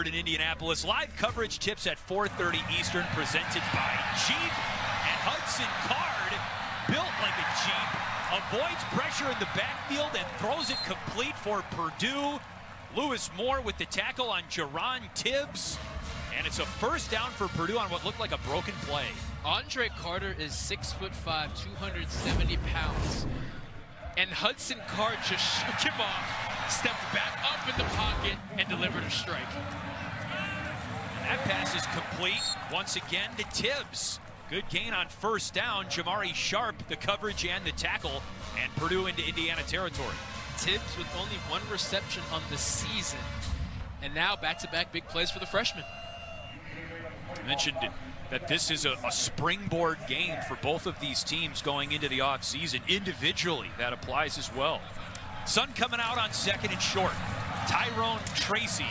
covered in Indianapolis. Live coverage tips at 4:30 Eastern, presented by Jeep. And Hudson Card, built like a Jeep, avoids pressure in the backfield and throws it complete for Purdue. Lewis Moore with the tackle on Jaron Tibbs. And it's a first down for Purdue on what looked like a broken play. Andre Carter is 6'5", 270 pounds. And Hudson Card just shook him off, stepped back up in the pocket, and delivered a strike. That pass is complete once again to Tibbs. Good gain on first down. Jamari Sharp, the coverage and the tackle, and Purdue into Indiana territory. Tibbs with only 1 reception on the season. And now back-to-back big plays for the freshman. I mentioned that this is a springboard game for both of these teams going into the offseason. Individually, that applies as well. Sun coming out on second and short. Tyrone Tracy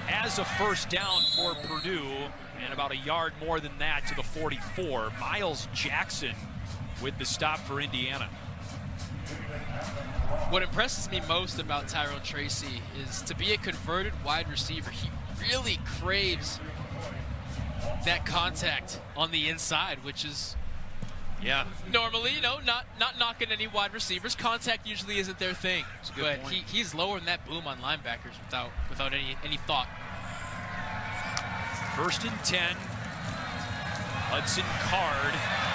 has a first down for Purdue, and about a yard more than that to the 44. Miles Jackson with the stop for Indiana. What impresses me most about Tyrone Tracy is to be a converted wide receiver. He really craves that contact on the inside, which is, yeah, normally, you know, not knocking any wide receivers. Contact usually isn't their thing, but he's lowering that boom on linebackers without any thought. First and 10. Hudson Card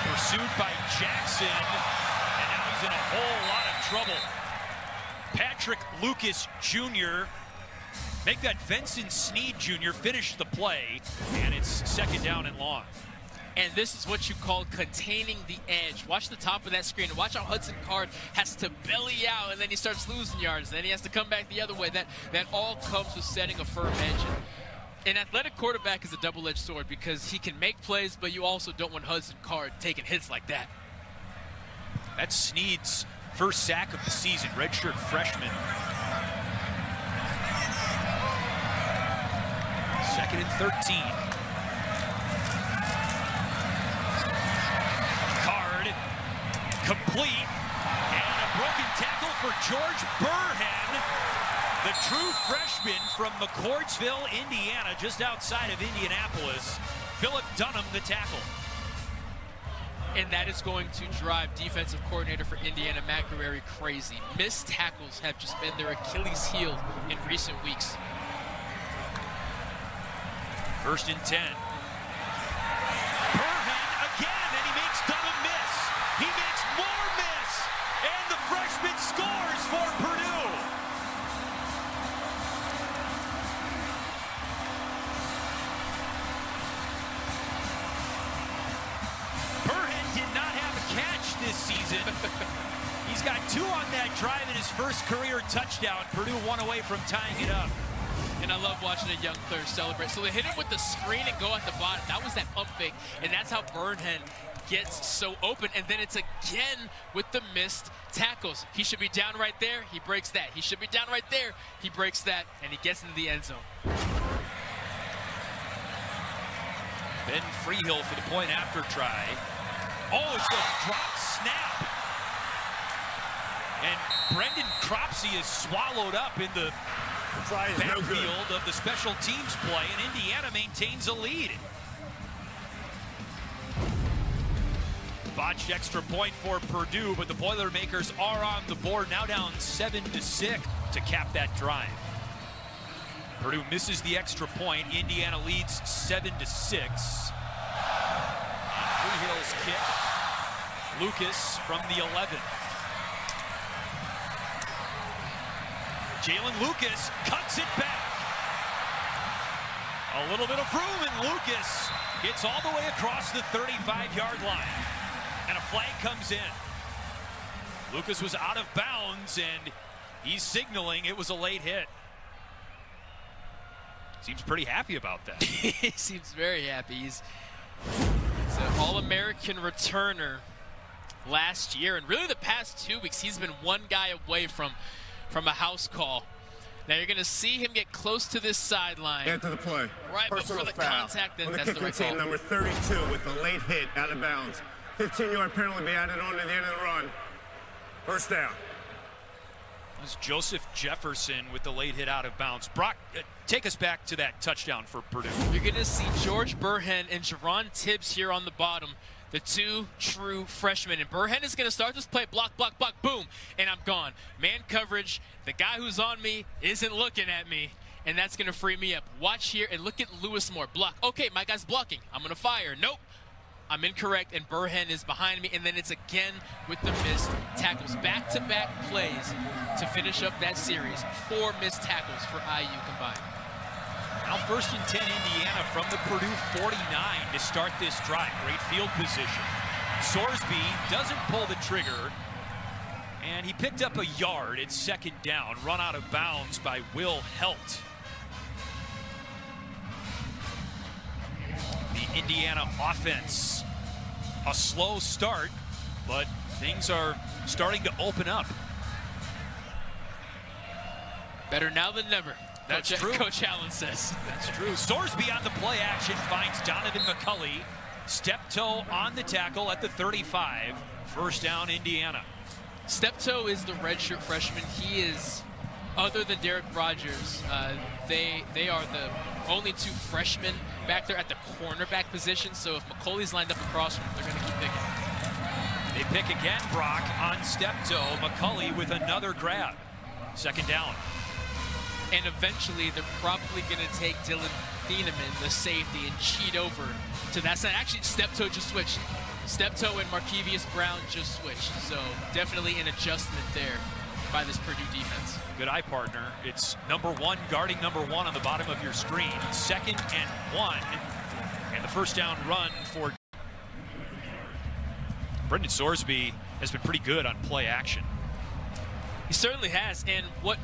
pursued by Jackson, and now he's in a whole lot of trouble. Patrick Lucas Jr. Make that Vincent Sneed Jr. finish the play, and it's second down and long. And this is what you call containing the edge. Watch the top of that screen. Watch how Hudson Card has to belly out, and then he starts losing yards. Then he has to come back the other way. That all comes with setting a firm edge. An athletic quarterback is a double-edged sword because he can make plays, but you also don't want Hudson Card taking hits like that. That's Sneed's first sack of the season, redshirt freshman. Second and 13. Card complete, and a broken tackle for George Burhan, the true freshman from McCordsville, Indiana, just outside of Indianapolis. Philip Dunham, the tackle. And that is going to drive defensive coordinator for Indiana, Matt Guerrieri, crazy. Missed tackles have just been their Achilles heel in recent weeks. First and 10. Burhan again, and he makes Dunham miss. He makes more miss, and the freshman scores for Purdue. Burhan did not have a catch this season. He's got 2 on that drive in his first career touchdown. Purdue 1 away from tying it up. And I love watching a young player celebrate. So they hit him with the screen and go at the bottom. That was that pump fake, and that's how Burhan gets so open. And then it's again with the missed tackles. He should be down right there. He breaks that. He should be down right there. He breaks that, and he gets into the end zone. Ben Freehill for the point after try. Oh, it's a drop snap. And Brendan Cropsey is swallowed up in the backfield of the special teams play, and Indiana maintains a lead. Botched extra point for Purdue, but the Boilermakers are on the board, now down 7-6 to cap that drive. Purdue misses the extra point. Indiana leads 7-6. Freehill's kick. Lucas from the 11. Jalen Lucas cuts it back. A little bit of room, and Lucas gets all the way across the 35-yard line. And a flag comes in. Lucas was out of bounds, and he's signaling it was a late hit. Seems pretty happy about that. He seems very happy. He's an All-American returner last year, and really the past 2 weeks he's been one guy away from a house call. Now you're going to see him get close to this sideline. Into the play. Right before the contact, then that's the right call. Number 32 with a late hit out of bounds. 15-yard penalty be added on to the end of the run. First down. was Joseph Jefferson with the late hit out of bounds. Brock, take us back to that touchdown for Purdue. You're going to see George Burhen and Jerron Tibbs here on the bottom, the two true freshmen. And Burhen is going to start this play, block, block, block, boom, and I'm gone. Man coverage, the guy who's on me isn't looking at me, and that's going to free me up. Watch here and look at Lewis Moore. Block. Okay, my guy's blocking. I'm going to fire. Nope. I'm incorrect, and Burhen is behind me, and then it's again with the missed tackles. Back-to-back plays to finish up that series. 4 missed tackles for IU combined. Now 1st and 10 Indiana from the Purdue 49 to start this drive. Great field position. Sorsby doesn't pull the trigger, and he picked up a yard. It's 2nd down. Run out of bounds by Will Helt. The Indiana offense, a slow start, but things are starting to open up. Better now than never. That's true. Coach Allen says. That's true. Sorsby on the play action finds Donovan McCulley. Steptoe on the tackle at the 35. 1st down, Indiana. Steptoe is the redshirt freshman. He is, other than Derek Rogers, they are the only 2 freshmen back there at the cornerback position. So if McCulley's lined up across from him, they're going to keep picking. They pick again, Brock, on Steptoe. McCulley with another grab. 2nd down. And eventually, they're probably going to take Dylan Thieneman, the safety, and cheat over to that side. Actually, Steptoe just switched. Steptoe and Markevius Brown just switched. So definitely an adjustment there by this Purdue defense. Good eye partner. It's number 1 guarding number 1 on the bottom of your screen. 2nd and 1. And the 1st down run for Brendan Sorsby has been pretty good on play action. He certainly has. And what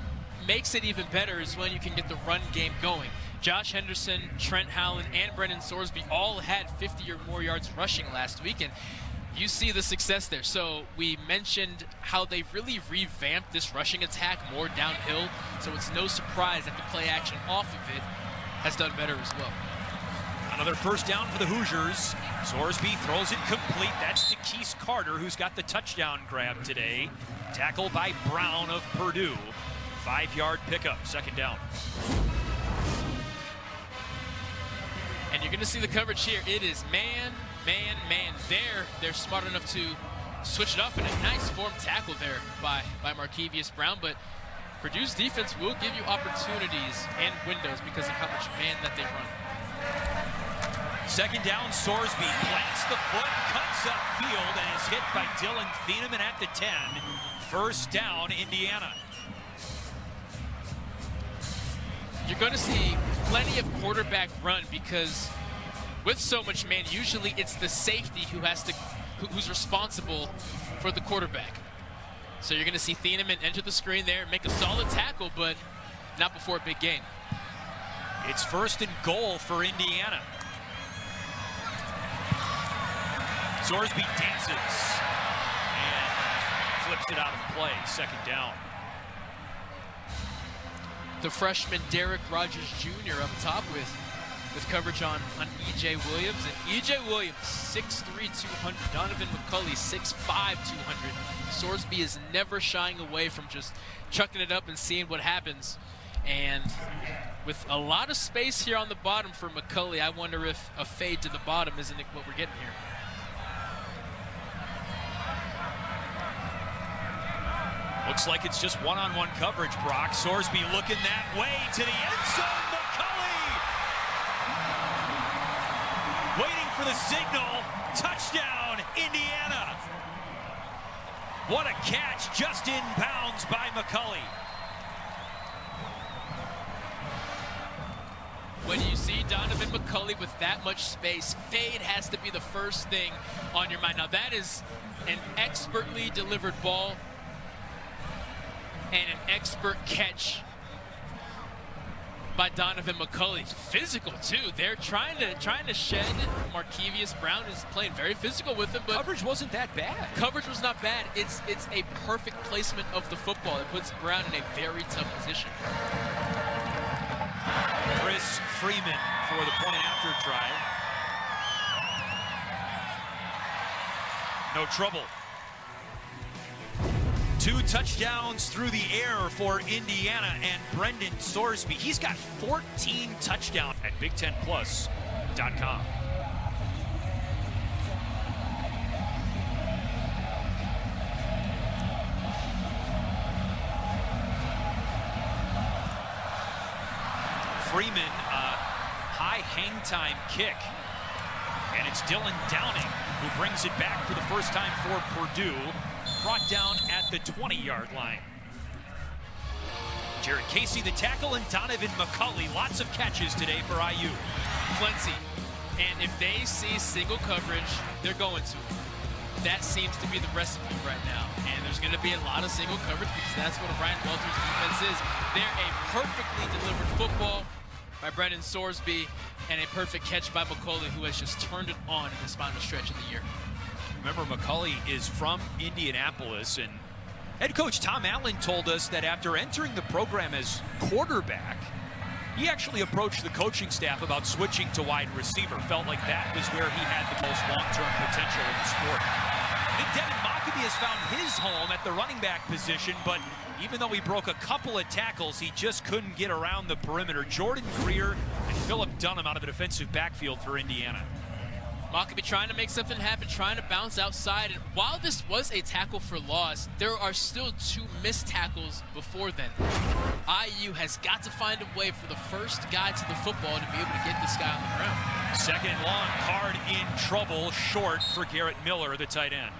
makes it even better is when you can get the run game going. Josh Henderson, Trent Howland, and Brendan Sorsby all had 50 or more yards rushing last week, and you see the success there. So we mentioned how they really revamped this rushing attack more downhill, so it's no surprise that the play action off of it has done better as well. Another 1st down for the Hoosiers. Sorsby throws it complete. That's to Keese Carter, who's got the touchdown grab today. Tackled by Brown of Purdue. 5-yard pickup, 2nd down. And you're going to see the coverage here. It is man, man, man. They're smart enough to switch it up, and a nice form tackle there by Markevius Brown. But Purdue's defense will give you opportunities and windows because of how much man that they run. 2nd down, Sorsby plants the foot, cuts up field, and is hit by Dylan Thieneman at the 10. 1st down, Indiana. You're going to see plenty of quarterback run because with so much man, usually it's the safety who's responsible for the quarterback. So you're going to see Thieneman enter the screen there, make a solid tackle, but not before a big gain. It's 1st and goal for Indiana. Sorsby dances and flips it out of play. 2nd down. The freshman Derek Rogers Jr. up top with coverage on E.J. Williams. And E.J. Williams, 6'3", 200. Donovan McCulley, 6'5", 200. Sorsby is never shying away from just chucking it up and seeing what happens. And with a lot of space here on the bottom for McCulley, I wonder if a fade to the bottom isn't what we're getting here. Looks like it's just one-on-one coverage, Brock. Sorsby looking that way to the end zone. McCulley waiting for the signal. Touchdown, Indiana. What a catch, just in bounds by McCulley. When you see Donovan McCulley with that much space, fade has to be the first thing on your mind. Now that is an expertly delivered ball and an expert catch by Donovan McCulley. Physical too. They're trying to shed Markevius Brown, is playing very physical with him, but coverage wasn't that bad. Coverage was not bad. It's a perfect placement of the football. It puts Brown in a very tough position. Chris Freeman for the point after try. No trouble. 2 touchdowns through the air for Indiana and Brendan Sorsby. He's got 14 touchdowns at Big10Plus.com. Freeman, high hang time kick. And it's Dylan Downing who brings it back for the first time for Purdue. Brought down at the 20-yard line. Jared Casey the tackle and Donovan McCulley. Lots of catches today for IU. Plenty. And if they see single coverage, they're going to. That seems to be the recipe right now. And there's going to be a lot of single coverage because that's what Ryan Welter's defense is. They're a perfectly delivered football by Brendan Sorsby and a perfect catch by McCulley, who has just turned it on in this final stretch of the year. Remember, McCulley is from Indianapolis, and head coach Tom Allen told us that after entering the program as quarterback, he actually approached the coaching staff about switching to wide receiver. Felt like that was where he had the most long-term potential in the sport. I think Devin Mockabee has found his home at the running back position, but even though he broke a couple of tackles, he just couldn't get around the perimeter. Jordan Greer and Philip Dunham out of the defensive backfield for Indiana. Mockabee trying to make something happen, trying to bounce outside. And while this was a tackle for loss, there are still 2 missed tackles before then. IU has got to find a way for the first guy to the football to be able to get this guy on the ground. Second and long, Card in trouble, short for Garrett Miller, the tight end.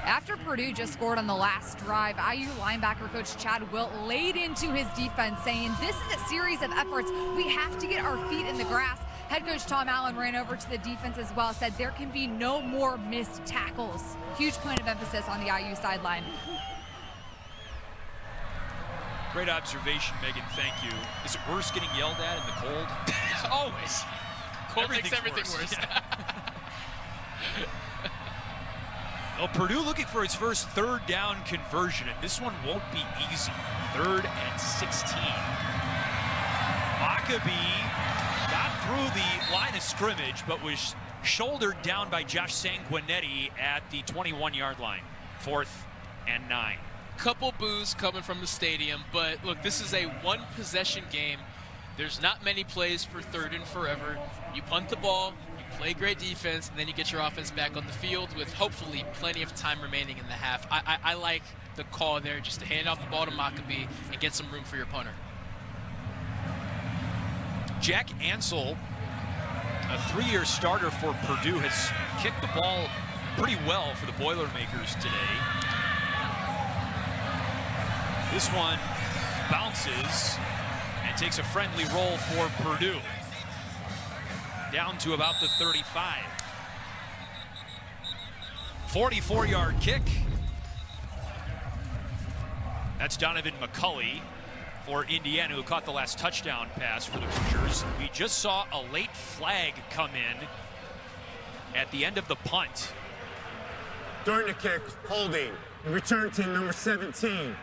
After Purdue just scored on the last drive, IU linebacker coach Chad Wilt laid into his defense, saying, this is a series of efforts. We have to get our feet in the grass. Head coach Tom Allen ran over to the defense as well, said there can be no more missed tackles. Huge point of emphasis on the IU sideline. Great observation, Megan. Thank you. Is it worse getting yelled at in the cold? Always. Cold makes everything worse. Yeah. Well, Purdue looking for its first 3rd down conversion, and this one won't be easy. 3rd and 16. Mockabee got through the line of scrimmage, but was shouldered down by Josh Sanguinetti at the 21-yard line. 4th and 9. Couple boos coming from the stadium, but look, this is a 1-possession game. There's not many plays for 3rd and forever. You punt the ball, you play great defense, and then you get your offense back on the field with hopefully plenty of time remaining in the half. I like the call there, just to hand off the ball to Mockabee and get some room for your punter. Jack Ansel, a 3-year starter for Purdue, has kicked the ball pretty well for the Boilermakers today. This one bounces and takes a friendly roll for Purdue. Down to about the 35. 44-yard kick. That's Donovan McCulley for Indiana, who caught the last touchdown pass for the Hoosiers. We just saw a late flag come in at the end of the punt. During the kick, holding. Return team number 17.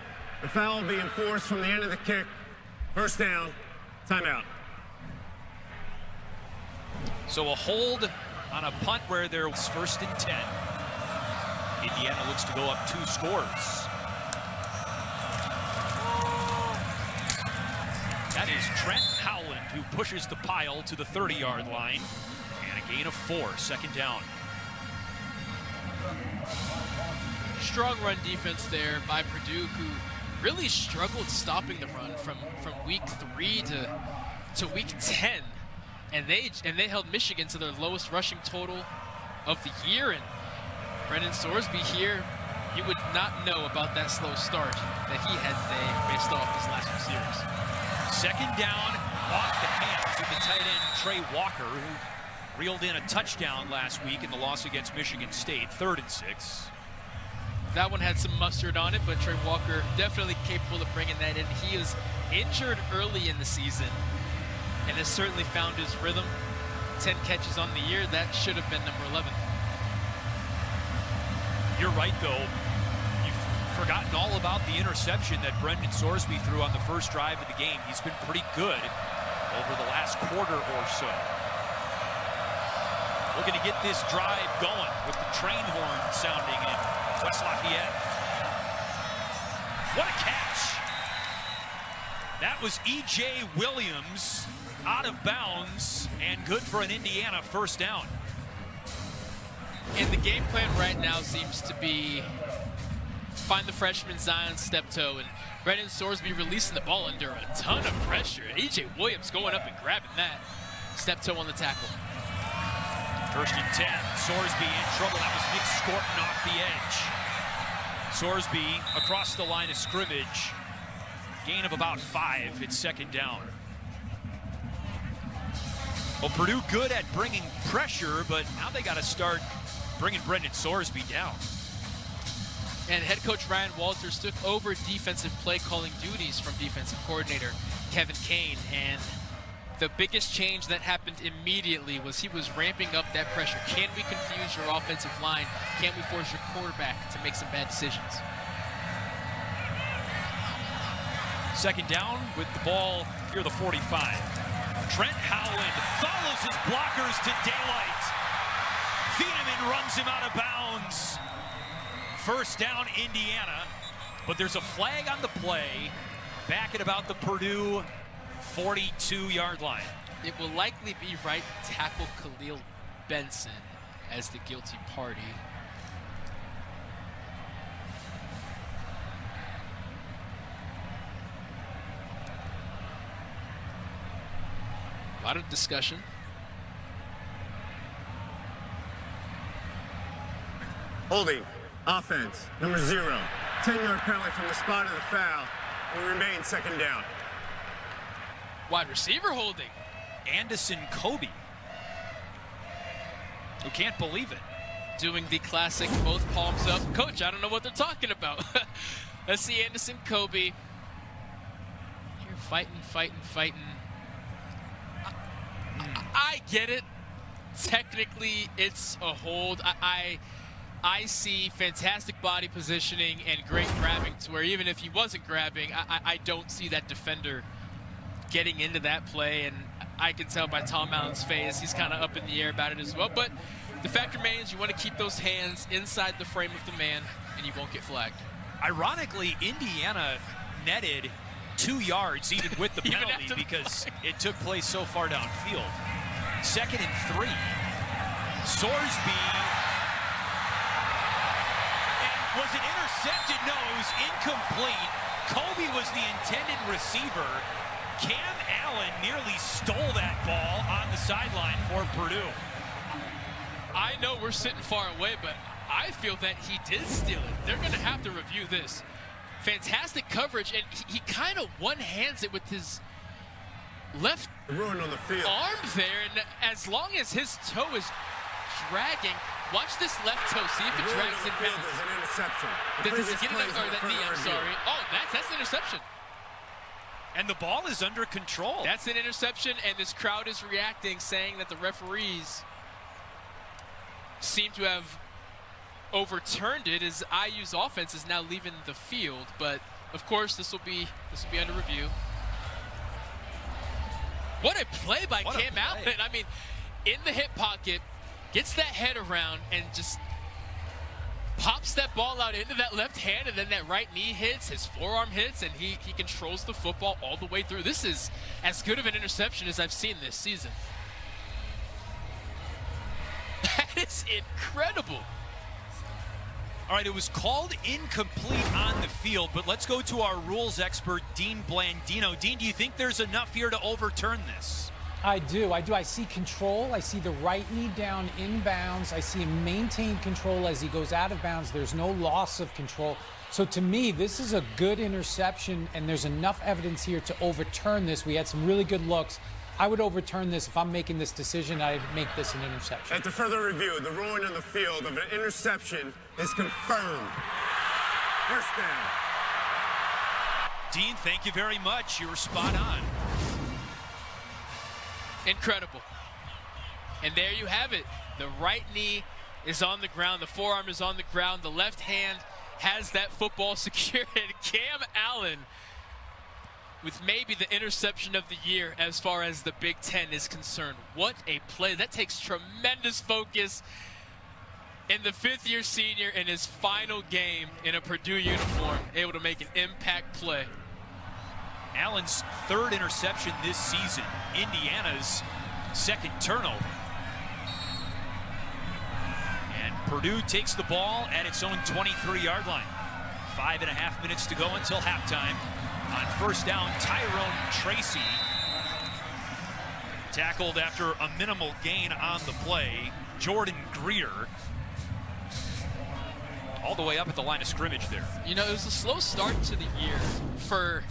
The foul will be enforced from the end of the kick. First down, timeout. So a hold on a punt where there was 1st and 10. Indiana looks to go up 2 scores. That is Trent Howland who pushes the pile to the 30-yard line. And a gain of 4, 2nd down. Strong run defense there by Purdue, who really struggled stopping the run from week 3 to week 10. And they held Michigan to their lowest rushing total of the year. And Brendan Sorsby here, you would not know about that slow start that he had today based off his last 2 series. 2nd down, off the hands of the tight end Trey Walker, who reeled in a touchdown last week in the loss against Michigan State. 3rd and 6. That one had some mustard on it, but Trey Walker definitely capable of bringing that in. He was injured early in the season and has certainly found his rhythm. 10 catches on the year, that should have been number 11. You're right, though. You've forgotten all about the interception that Brendan Sorsby threw on the first drive of the game. He's been pretty good over the last quarter or so. Looking to get this drive going with the train horn sounding in West Lafayette. What a catch. That was E.J. Williams out of bounds and good for an Indiana first down. And the game plan right now seems to be find the freshman Zion Steptoe, and Brendan Sorsby releasing the ball under a ton of pressure. And E.J. Williams going up and grabbing that. Steptoe on the tackle. First and 10. Sorsby in trouble. That was Nick Scorton off the edge. Sorsby across the line of scrimmage. Gain of about 5. It's second down. Well, Purdue good at bringing pressure, but now they got to start bringing Brendan Sorsby down. And head coach Ryan Walters took over defensive play calling duties from defensive coordinator Kevin Kane. And the biggest change that happened immediately was he was ramping up that pressure. Can we confuse your offensive line? Can we force your quarterback to make some bad decisions? Second down with the ball here, the 45. Trent Howland follows his blockers to daylight. Thieneman runs him out of bounds. First down, Indiana. But there's a flag on the play back at about the Purdue 42-yard line. It will likely be right tackle Khalil Benson as the guilty party. A lot of discussion. Holding, offense, number 0. 10-yard penalty from the spot of the foul. Will remain second down. Wide receiver holding. Anderson Kobe. Who can't believe it. Doing the classic both palms up. Coach, I don't know what they're talking about. Let's see Anderson Kobe. Here fighting. I get it. Technically, it's a hold. I see fantastic body positioning and great grabbing to where even if he wasn't grabbing, I don't see that defender getting into that play. And I can tell by Tom Allen's face, he's kind of up in the air about it as well. But the fact remains, you want to keep those hands inside the frame of the man, and you won't get flagged. Ironically, Indiana netted 2 yards even with the penalty because it took place so far downfield. Second and 3. Sorsby. And was it intercepted? No, it was incomplete. Kobe was the intended receiver. Cam Allen nearly stole that ball on the sideline for Purdue. I know we're sitting far away, but I feel that he did steal it. They're going to have to review this. Fantastic coverage, and he kind of one-hands it with his left on the field. Arm there, and as long as his toe is dragging, watch this left toe, see if it drags in bounds. There's an interception. Does he get it, or that knee, I'm sorry. Oh, that's an interception. And the ball is under control. That's an interception, and this crowd is reacting, saying that the referees seem to have overturned it as IU's offense is now leaving the field. But of course, this will be under review. What a play by Cam Allen! I mean, in the hip pocket, gets that head around and just pops that ball out into that left hand, and then that right knee hits, his forearm hits, and he controls the football all the way through. This is as good of an interception as I've seen this season. That is incredible. All right, it was called incomplete on the field, but let's go to our rules expert, Dean Blandino. Dean, do you think there's enough here to overturn this? I do. I see control. I see the right knee down inbounds. I see him maintain control as he goes out of bounds. There's no loss of control. So to me, this is a good interception, and there's enough evidence here to overturn this. We had some really good looks. I would overturn this. If I'm making this decision, I'd make this an interception. After further review, the ruling on the field of an interception is confirmed. First down. Dean, thank you very much. You were spot on. Incredible. And there you have it. The right knee is on the ground. The forearm is on the ground. The left hand has that football secured. Cam Allen with maybe the interception of the year as far as the Big Ten is concerned. What a play. That takes tremendous focus. And the fifth-year senior in his final game in a Purdue uniform, able to make an impact play. Allen's third interception this season. Indiana's second turnover. And Purdue takes the ball at its own 23-yard line. 5.5 minutes to go until halftime. On first down, Tyrone Tracy tackled after a minimal gain on the play. Jordan Greer all the way up at the line of scrimmage there. You know, it was a slow start to the year for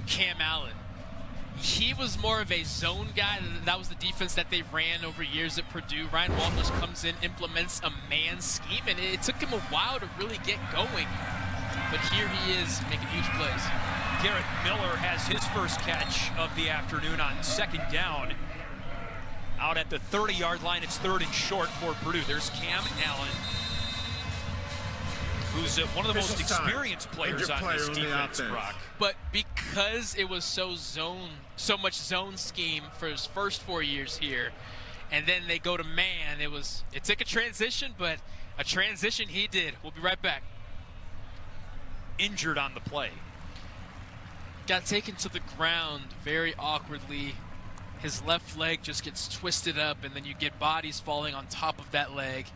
Cam Allen. He was more of a zone guy. That was the defense that they ran over years at Purdue. Ryan Walters comes in, implements a man scheme, and it took him a while to really get going. But here he is making huge plays. Garrett Miller has his first catch of the afternoon on second down. Out at the 30-yard line, it's third and short for Purdue. There's Cam Allen, who's one of the most experienced players on this defense, Brock. But because it was so much zone scheme for his first 4 years here, and then they go to man, it took a transition, but a transition he did. We'll be right back. Injured on the play. Got taken to the ground very awkwardly. His left leg just gets twisted up, and then you get bodies falling on top of that leg.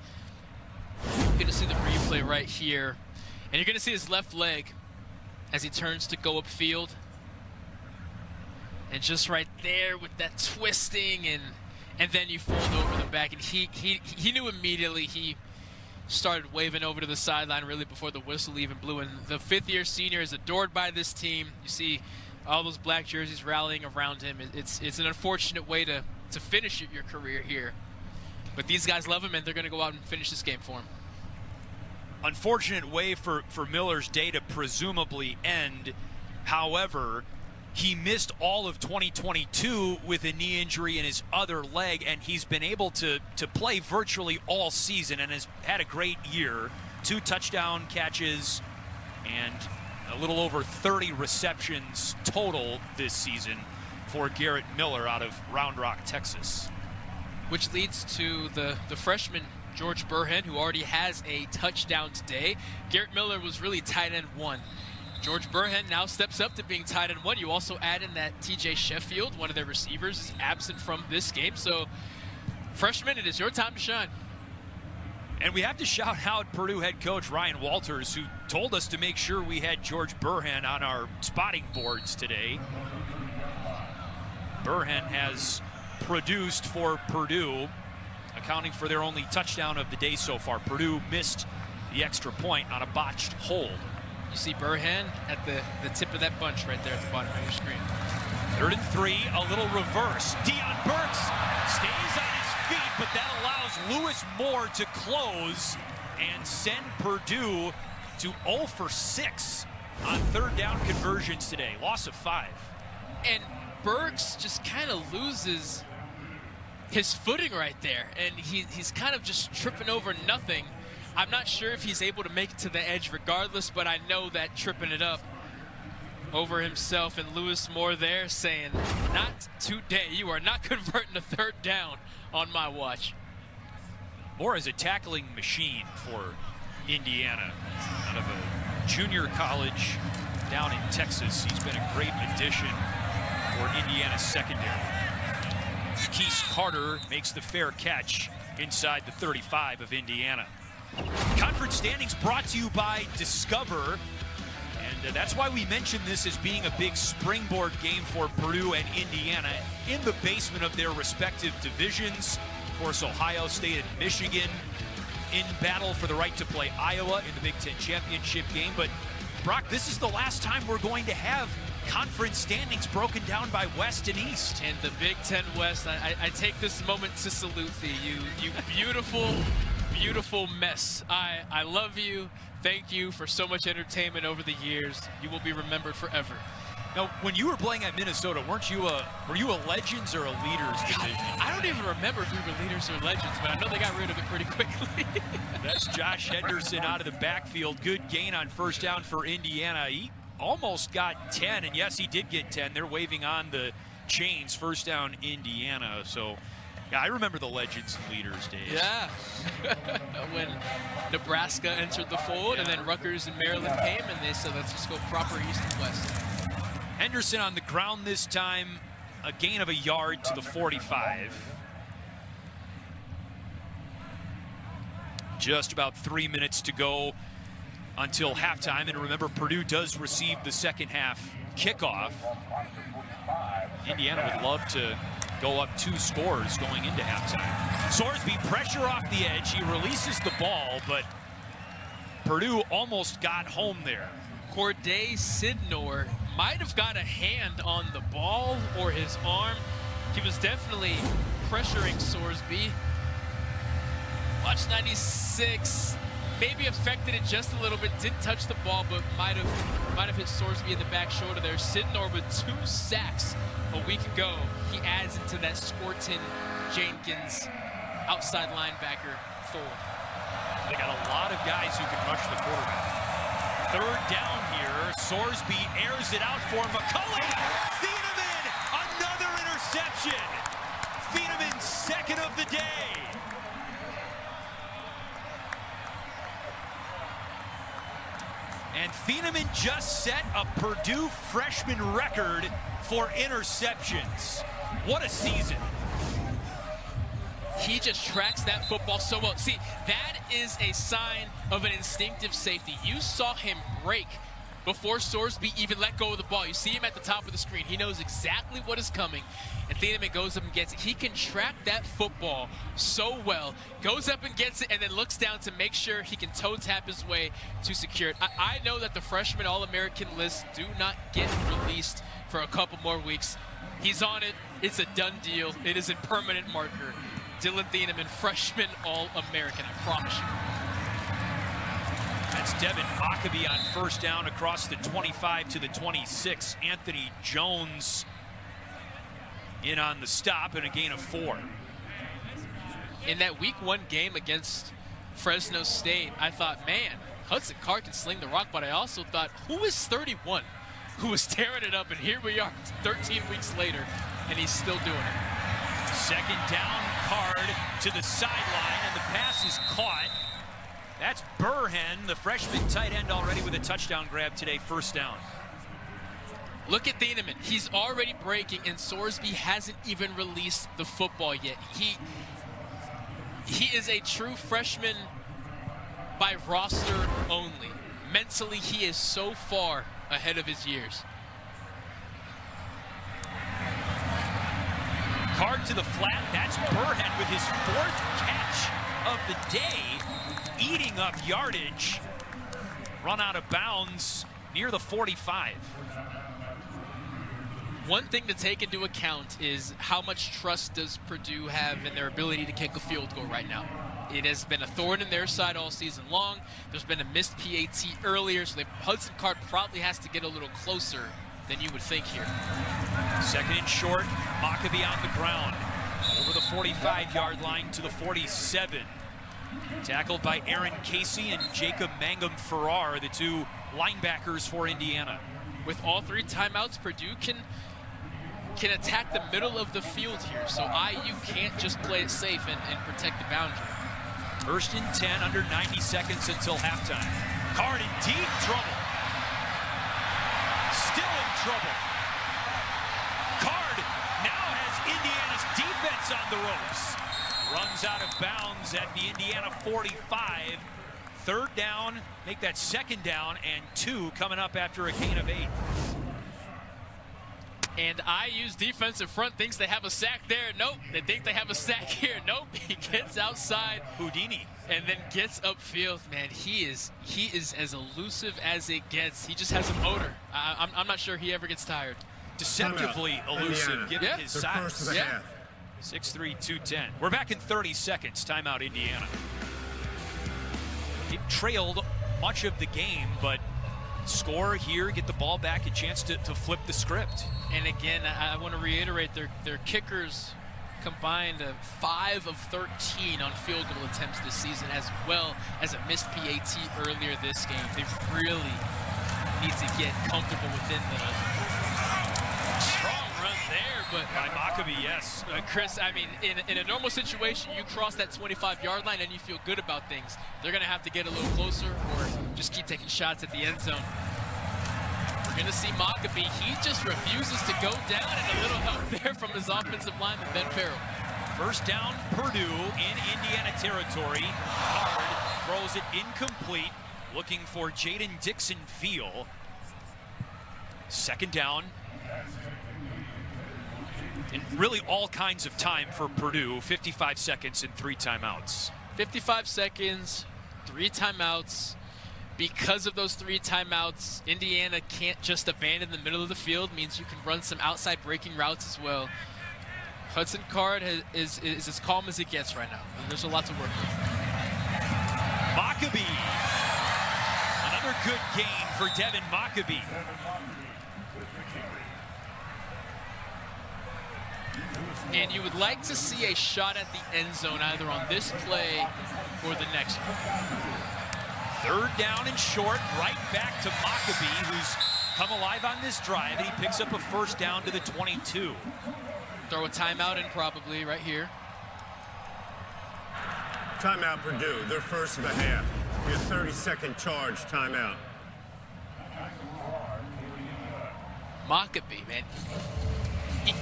You're going to see the replay right here. And you're going to see his left leg as he turns to go upfield. And just right there with that twisting, and then you fold over the back. And he knew immediately. He started waving over to the sideline really before the whistle even blew. And the fifth-year senior is adored by this team. You see all those black jerseys rallying around him. It's an unfortunate way to finish your career here. But these guys love him, and they're going to go out and finish this game for him. Unfortunate way for Miller's day to presumably end. However, he missed all of 2022 with a knee injury in his other leg, and he's been able to play virtually all season and has had a great year. 2 touchdown catches and a little over 30 receptions total this season for Garrett Miller out of Round Rock, Texas. Which leads to the freshman, George Burhan, who already has a touchdown today. Garrett Miller was really tight end 1. George Burhan now steps up to being tight end 1. You also add in that TJ Sheffield, one of their receivers, is absent from this game. So, freshman, it is your time to shine. And we have to shout out Purdue head coach Ryan Walters, who told us to make sure we had George Burhan on our spotting boards today. Burhan has produced for Purdue, accounting for their only touchdown of the day so far. Purdue missed the extra point on a botched hold. You see Burhan at the tip of that bunch right there at the bottom of your screen. 3rd and 3, a little reverse. Deion Burks stays on his feet, but that allows Lewis Moore to close and send Purdue to 0 for 6 on 3rd down conversions today. Loss of 5. And Burks just kind of loses his footing right there, and he's kind of just tripping over nothing. I'm not sure if he's able to make it to the edge regardless, but I know that tripping it up over himself, and Lewis Moore there saying, not today. You are not converting a 3rd down on my watch. Moore is a tackling machine for Indiana. Out of a junior college down in Texas, he's been a great addition for Indiana's secondary. Keith Carter makes the fair catch inside the 35 of Indiana. Conference standings brought to you by Discover, and that's why we mentioned this as being a big springboard game for Purdue and Indiana in the basement of their respective divisions. Of course, Ohio State and Michigan in battle for the right to play Iowa in the Big Ten championship game. But Brock, this is the last time we're going to have conference standings broken down by West and East. And the Big Ten West, I take this moment to salute thee, you beautiful, beautiful mess. I love you. Thank you for so much entertainment over the years. You will be remembered forever. Now, when you were playing at Minnesota, were you a Legends or a Leaders division? I don't even remember if we were Leaders or Legends, but I know they got rid of it pretty quickly. That's Josh Henderson out of the backfield. Good gain on first down for Indiana. He almost got 10, and yes, he did get 10. They're waving on the chains. First down, Indiana. So Yeah, I remember the Legends and Leaders days. Yeah. When Nebraska entered the fold, and then Rutgers and Maryland came, and they said, let's just go proper east and west. Henderson on the ground this time, a gain of a yard to the 45. Just about 3 minutes to go until halftime. And remember, Purdue does receive the second half kickoff. Indiana would love to go up 2 scores going into halftime. Sorsby, pressure off the edge. He releases the ball, but Purdue almost got home there. Corday Sidnor might have got a hand on the ball or his arm. He was definitely pressuring Sorsby. Watch 96, maybe affected it just a little bit, didn't touch the ball, but might have hit Sorsby in the back shoulder there. Sidnor with 2 sacks a week ago. He adds into that Scorton Jenkins outside linebacker fold. They got a lot of guys who can rush the quarterback. Third down here, Sorsby airs it out for McCulley. Thieneman, another interception. Thieneman's second of the day. And Thieneman just set a Purdue freshman record for interceptions. What a season. He just tracks that football so well. See, that is a sign of an instinctive safety. You saw him break before Sorsby even let go of the ball. You see him at the top of the screen. He knows exactly what is coming, and Thieneman goes up and gets it. He can track that football so well, goes up and gets it, and then looks down to make sure he can toe tap his way to secure it. I know that the freshman All-American lists do not get released for a couple more weeks. He's on it. It's a done deal. It is a permanent marker. Dylan Thieneman, freshman All-American, I promise you. That's Devin Mockabee on first down across the 25 to the 26. Anthony Jones in on the stop and a gain of 4. In that week 1 game against Fresno State, I thought, man, Hudson Card can sling the rock, but I also thought, who is 31 who was tearing it up? And here we are 13 weeks later, and he's still doing it. Second down, Card to the sideline, and the pass is caught. That's Burhen, the freshman tight end, already with a touchdown grab today, first down. Look at Thieneman. He's already breaking, and Sorsby hasn't even released the football yet. He is a true freshman by roster only. Mentally, he is so far ahead of his years. Card to the flat. That's Burhen with his 4th catch of the day, eating up yardage. Run out of bounds near the 45. One thing to take into account is how much trust does Purdue have in their ability to kick a field goal right now. It has been a thorn in their side all season long. There's been a missed PAT earlier, so Hudson Card probably has to get a little closer than you would think here. Second and short, Mockabee on the ground. Over the 45-yard line to the 47. Tackled by Aaron Casey and Jacob Mangum-Farrar, the 2 linebackers for Indiana. With all 3 timeouts, Purdue can attack the middle of the field here, so IU can't just play it safe and protect the boundary. First and 10, under 90 seconds until halftime. Card in deep trouble. Still in trouble. Card now has Indiana's defense on the ropes. Runs out of bounds at the Indiana 45. Third down, make that second down, and 2 coming up after a gain of 8. And IU's defensive front thinks they have a sack there. Nope, they think they have a sack here. Nope, he gets outside. Houdini. And then gets upfield. Man, he is as elusive as it gets. He just has a motor. I'm not sure he ever gets tired. Deceptively elusive, given his size. Yeah. 6'3", 210. We're back in 30 seconds. Timeout, Indiana. They've trailed much of the game, but score here, get the ball back, a chance to flip the script. And again, I want to reiterate, their kickers combined 5 of 13 on field goal attempts this season, as well as a missed PAT earlier this game. They really need to get comfortable within the strong run there but by Maccabee, yes. Chris, I mean, in a normal situation, you cross that 25-yard line and you feel good about things. They're going to have to get a little closer or just keep taking shots at the end zone. We're going to see Maccabee. He just refuses to go down, and a little help there from his offensive lineman, Ben Farrell. First down, Purdue in Indiana territory. Hard throws it incomplete, looking for Jaden Dixon Feel. Second down. And really all kinds of time for Purdue, 55 seconds and 3 timeouts. 55 seconds, 3 timeouts. Because of those 3 timeouts, Indiana can't just abandon the middle of the field, means you can run some outside breaking routes as well. Hudson Card is as calm as it gets right now. There's a lot to work with. Maccabee. Another good gain for Devin Maccabee. And you would like to see a shot at the end zone either on this play or the next one. Third down and short, right back to Maccabee, who's come alive on this drive, and he picks up a first down to the 22. Throw a timeout in probably right here. Timeout Purdue, their first of the half. Be a 30-second charge timeout. Maccabee, man.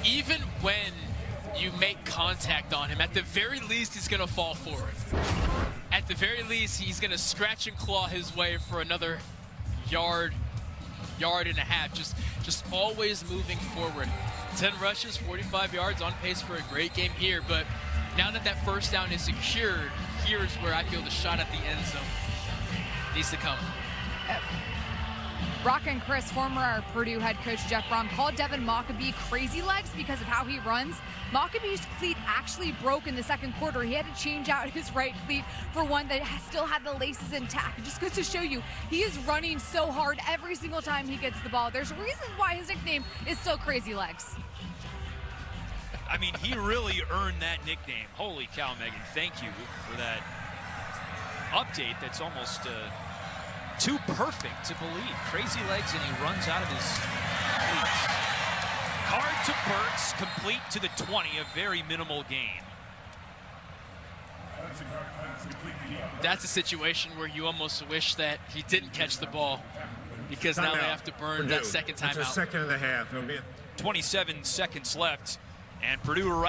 Even when you make contact on him, at the very least, he's going to fall forward. At the very least, he's going to scratch and claw his way for another yard and a half. Just always moving forward. 10 rushes, 45 yards, on pace for a great game here. But now that that first down is secured, here's where I feel the shot at the end zone needs to come. Brock and Chris, former Purdue head coach Jeff Brom, called Devin Maccabee crazy legs because of how he runs. Maccabee's cleat actually broke in the second quarter. He had to change out his right cleat for one that still had the laces intact. It just goes to show you, he is running so hard every single time he gets the ball. There's reasons why his nickname is still Crazy Legs. I mean, he really earned that nickname. Holy cow, Megan. Thank you for that update that's almost too perfect to believe. Crazy Legs, and he runs out of his cleats. Card to Burks, complete to the 20, a very minimal gain. That's a situation where you almost wish that he didn't catch the ball, because now they have to burn that second timeout. It's a second and a half. It'll be 27 seconds left, and Purdue right